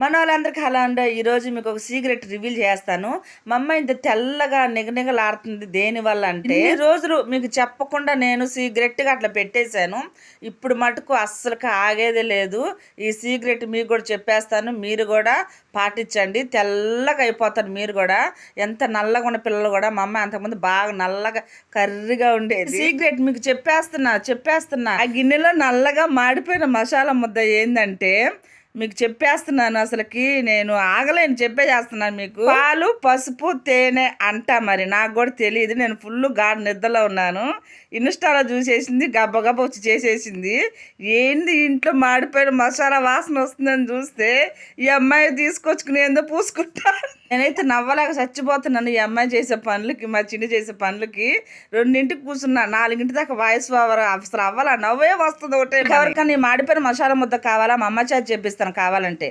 మనోళ్ళందరికీ hello అండి. ఈరోజు మీకు ఒక సీక్రెట్ రివీల్ చేస్తాను. మా అమ్మ ఇంత తెల్లగా నిగనిగలాడుతుంది దేనివల్ల అంటే, ఇన్ని రోజులు మీకు చెప్పకుండా నేను సీక్రెట్‌గా అట్లా పెట్టేశాను. ఇప్పుడు మటుకు అస్సలకి ఆగేదే లేదు. ఈ సీక్రెట్ మీకు కూడా చెప్పేస్తాను. మీరు కూడా పాటించండి. తెల్లగా అయిపోతారు మీరు కూడా. ఎంత నల్లగా ఉన్న పిల్లలు కూడా మా అమ్మ అంతకుముందు బాగా నల్లగా కర్రీగా ఉండేది. సీక్రెట్ మీకు చెప్పేస్తున్నా. ఆ గిన్నెలో నల్లగా మాడిపోయిన మసాలా ముద్ద ఏందంటే మీకు చెప్పేస్తున్నాను. అసలుకి నేను ఆగలేను, చెప్పేసేస్తున్నాను మీకు. పాలు, పసుపు, తేనె అంట. మరి నాకు కూడా తెలియదు. నేను ఫుల్ గాఢ నిద్రలో ఉన్నాను. ఇన్స్టాలో చూసేసింది, గబ్బగబ్బ వచ్చి చేసేసింది. ఏంది ఇంట్లో మాడిపోయిన మసాలా వాసన వస్తుందని చూస్తే ఈ అమ్మాయి తీసుకొచ్చుకుని ఏందో పూసుకుంటా. నేనైతే నవ్వలేక చచ్చిపోతున్నాను ఈ అమ్మాయి చేసే పనులకి, మా చిన్ని చేసే పనులకి. 2ంటికి కూర్చున్నా, 4 దాకా వాయిస్ ఓవర్ అసలు అవ్వాల, నవ్వే వస్తుంది ఒకటే. ఎవరికన్నా ఈ మాడిపోయిన మసాలా ముద్ద కావాలా? మా అమ్మ చేత చెప్పిస్తాను కావాలంటే.